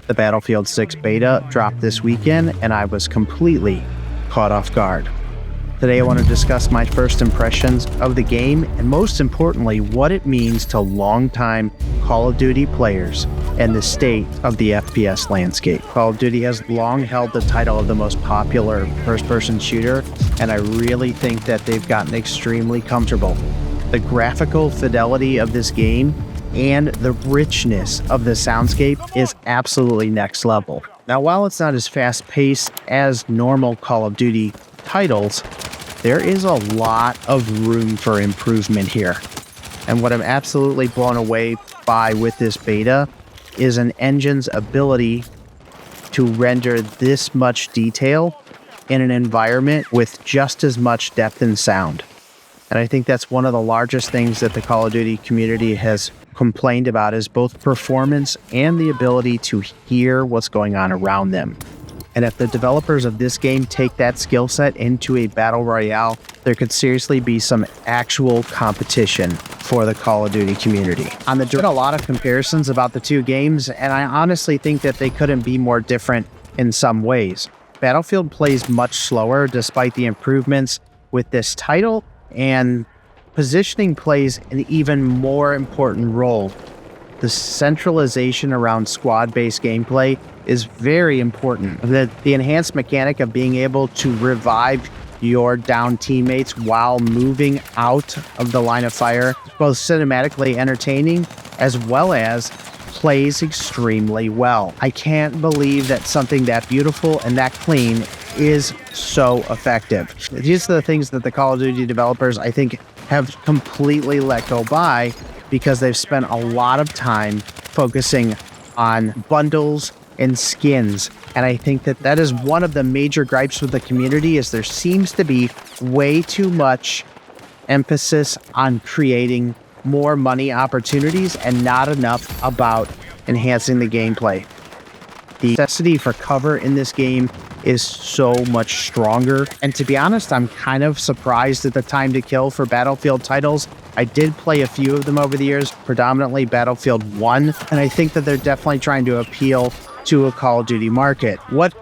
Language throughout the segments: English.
The Battlefield 6 beta dropped this weekend, and I was completely caught off guard. Today I want to discuss my first impressions of the game, and most importantly, what it means to longtime Call of Duty players and the state of the FPS landscape. Call of Duty has long held the title of the most popular first-person shooter, and I really think that they've gotten extremely comfortable. The graphical fidelity of this game and the richness of the soundscape is absolutely next level. Now, while it's not as fast-paced as normal Call of Duty titles, there is a lot of room for improvement here. And what I'm absolutely blown away by with this beta is an engine's ability to render this much detail in an environment with just as much depth and sound. And I think that's one of the largest things that the Call of Duty community has complained about, is both performance and the ability to hear what's going on around them. And if the developers of this game take that skill set into a battle royale, there could seriously be some actual competition for the Call of Duty community. There's been a lot of comparisons about the two games, and I honestly think that they couldn't be more different in some ways. Battlefield plays much slower despite the improvements with this title, and positioning plays an even more important role. The centralization around squad-based gameplay is very important. The enhanced mechanic of being able to revive your downed teammates while moving out of the line of fire, both cinematically entertaining as well as plays extremely well. I can't believe that something that beautiful and that clean is so effective. These are the things that the Call of Duty developers, I think, have completely let go by, because they've spent a lot of time focusing on bundles and skins. And I think that that is one of the major gripes with the community, is there seems to be way too much emphasis on creating more money opportunities and not enough about enhancing the gameplay. The necessity for cover in this game is so much stronger. And to be honest, I'm kind of surprised at the time to kill for Battlefield titles. I did play a few of them over the years, predominantly Battlefield 1, and I think that they're definitely trying to appeal to a Call of Duty market. What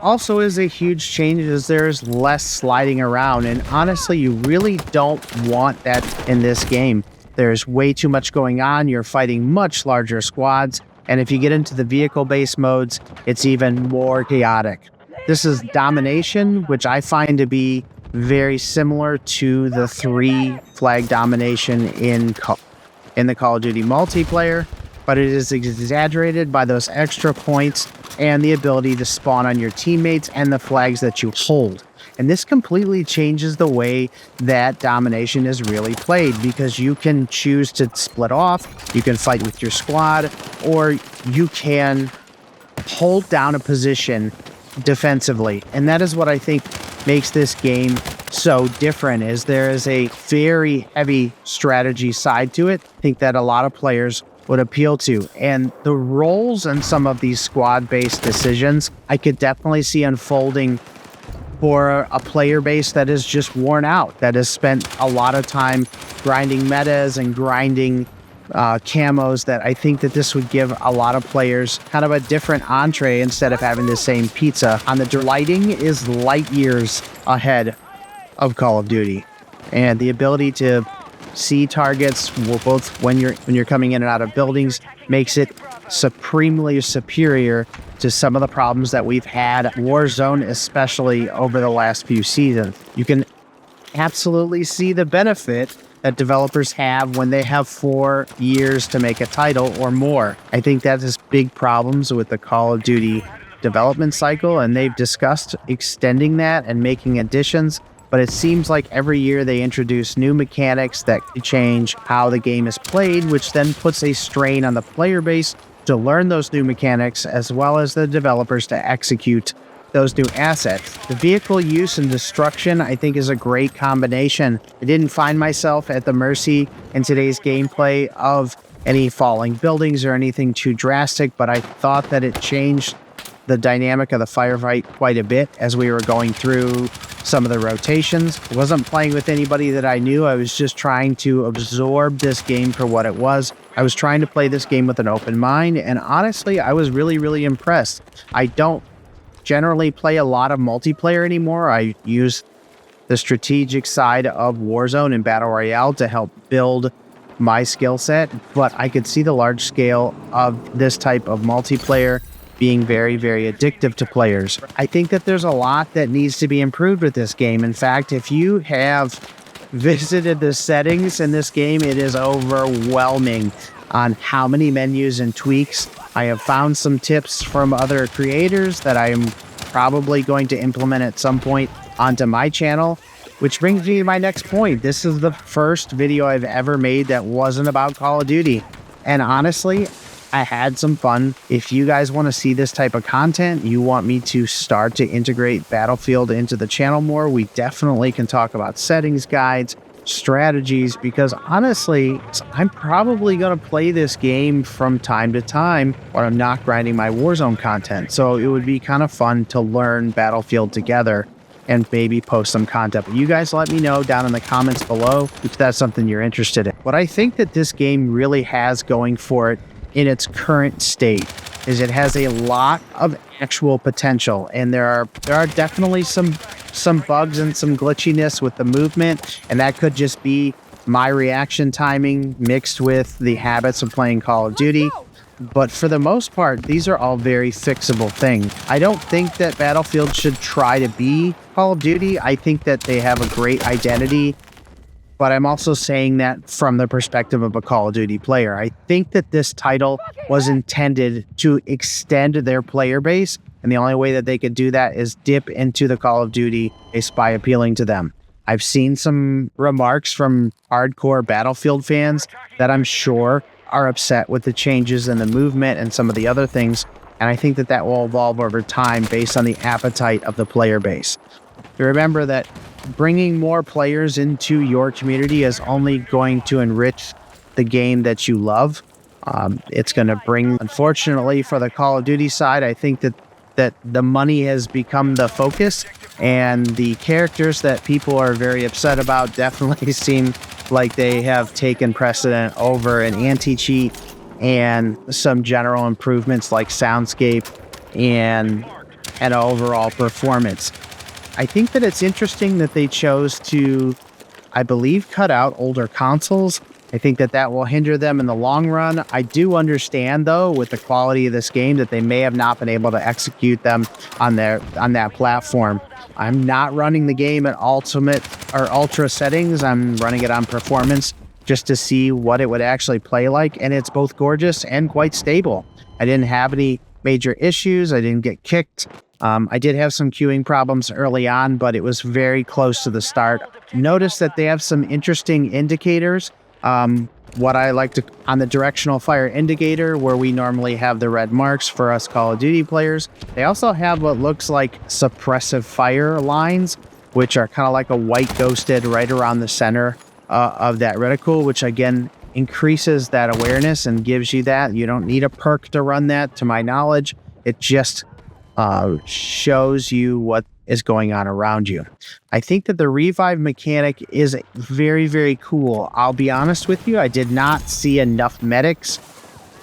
also is a huge change is there's less sliding around, and honestly, you really don't want that in this game. There's way too much going on. You're fighting much larger squads, and if you get into the vehicle-based modes, it's even more chaotic. This is domination, which I find to be very similar to the 3 flag domination in the Call of Duty multiplayer, but it is exaggerated by those extra points and the ability to spawn on your teammates and the flags that you hold. And this completely changes the way that domination is really played, because you can choose to split off, you can fight with your squad, or you can hold down a position defensively. And that is what I think makes this game so different, is there is a very heavy strategy side to it. I think that a lot of players would appeal to. And the roles in some of these squad-based decisions, I could definitely see unfolding for a player base that is just worn out, that has spent a lot of time grinding metas and grinding camos, that I think that this would give a lot of players kind of a different entree instead of having the same pizza. The lighting is light years ahead of Call of Duty, and the ability to see targets both when you're coming in and out of buildings makes it supremely superior to some of the problems that we've had Warzone, especially over the last few seasons. You can absolutely see the benefit that developers have when they have 4 years to make a title or more. I think that is big problems with the Call of Duty development cycle, and they've discussed extending that and making additions, but it seems like every year they introduce new mechanics that change how the game is played, which then puts a strain on the player base to learn those new mechanics, as well as the developers to execute those new assets. The vehicle use and destruction, I think, is a great combination. I didn't find myself at the mercy in today's gameplay of any falling buildings or anything too drastic, but I thought that it changed the dynamic of the firefight quite a bit as we were going through some of the rotations. I wasn't playing with anybody that I knew. I was just trying to absorb this game for what it was. I was trying to play this game with an open mind, and honestly, I was really, really impressed. I don't generally play a lot of multiplayer anymore. I use the strategic side of Warzone and Battle Royale to help build my skill set, but I could see the large scale of this type of multiplayer being very, very addictive to players. I think that there's a lot that needs to be improved with this game. In fact, if you have visited the settings in this game, it is overwhelming on how many menus and tweaks. I have found some tips from other creators that I am probably going to implement at some point onto my channel, which brings me to my next point. This is the first video I've ever made that wasn't about Call of Duty. And honestly, I had some fun. If you guys want to see this type of content, you want me to start to integrate Battlefield into the channel more, we definitely can talk about settings guides, strategies, because honestly, I'm probably going to play this game from time to time when I'm not grinding my Warzone content. So it would be kind of fun to learn Battlefield together and maybe post some content. But you guys let me know down in the comments below if that's something you're interested in. What I think that this game really has going for it in its current state is it has a lot of actual potential, and there are definitely some bugs and some glitchiness with the movement, and that could just be my reaction timing mixed with the habits of playing Call of Duty. But for the most part, these are all very fixable things. I don't think that Battlefield should try to be Call of Duty. I think that they have a great identity, but I'm also saying that from the perspective of a Call of Duty player. I think that this title was intended to extend their player base, and the only way that they could do that is dip into the Call of Duty base by appealing to them. I've seen some remarks from hardcore Battlefield fans that I'm sure are upset with the changes in the movement and some of the other things, and I think that that will evolve over time based on the appetite of the player base. Remember that bringing more players into your community is only going to enrich the game that you love. It's going to bring, unfortunately, for the Call of Duty side, I think that the money has become the focus, and the characters that people are very upset about definitely seem like they have taken precedent over an anti-cheat and some general improvements like soundscape and overall performance. I think that it's interesting that they chose to, I believe, cut out older consoles. I think that that will hinder them in the long run. I do understand, though, with the quality of this game, that they may have not been able to execute them on that platform. I'm not running the game at ultimate or ultra settings. I'm running it on performance just to see what it would actually play like, and it's both gorgeous and quite stable. I didn't have any major issues. I didn't get kicked. I did have some queuing problems early on, but it was very close to the start. Notice that they have some interesting indicators. What I like to, on the directional fire indicator, where we normally have the red marks for us Call of Duty players, they also have what looks like suppressive fire lines, which are kind of like a white ghosted right around the center of that reticle, which again increases that awareness and gives you that. You don't need a perk to run that, to my knowledge. It just shows you what is going on around you. I think that the revive mechanic is very, very cool. I'll be honest with you, I did not see enough medics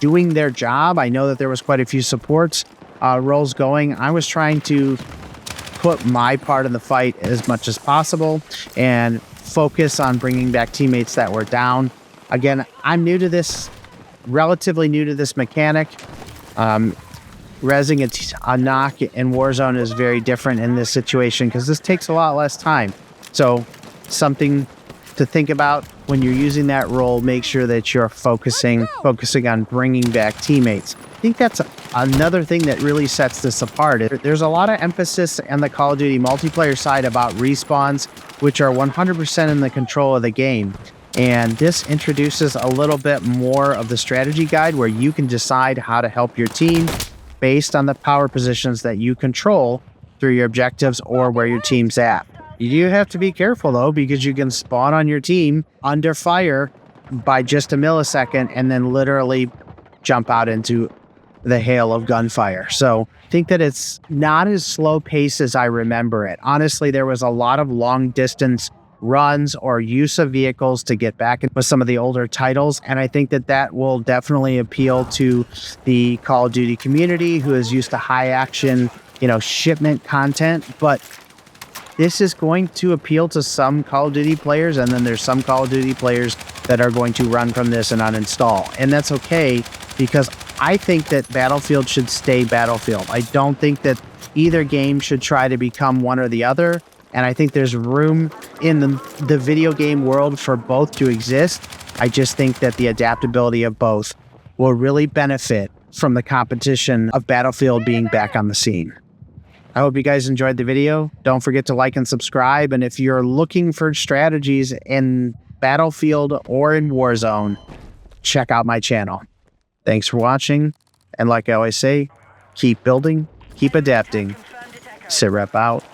doing their job. I know that there was quite a few supports roles going. I was trying to put my part in the fight as much as possible and focus on bringing back teammates that were down. Again, I'm new to this, relatively new to this mechanic. Resing a knock in Warzone is very different in this situation because this takes a lot less time. So something to think about when you're using that role, make sure that you're focusing on bringing back teammates. I think that's another thing that really sets this apart. There's a lot of emphasis on the Call of Duty multiplayer side about respawns, which are 100% in the control of the game. And this introduces a little bit more of the strategy guide where you can decide how to help your team based on the power positions that you control through your objectives or where your team's at. You do have to be careful, though, because you can spawn on your team under fire by just a millisecond and then literally jump out into the hail of gunfire. So I think that it's not as slow paced as I remember it. Honestly, there was a lot of long distance runs or use of vehicles to get back with some of the older titles. And I think that that will definitely appeal to the Call of Duty community who is used to high action, shipment content. But this is going to appeal to some Call of Duty players, and then there's some Call of Duty players that are going to run from this and uninstall. And that's okay, because I think that Battlefield should stay Battlefield. I don't think that either game should try to become one or the other. And I think there's room in the video game world for both to exist. I just think that the adaptability of both will really benefit from the competition of Battlefield being back on the scene. I hope you guys enjoyed the video. Don't forget to like and subscribe. And if you're looking for strategies in Battlefield or in Warzone, check out my channel. Thanks for watching. And like I always say, keep building, keep adapting. SitRep out.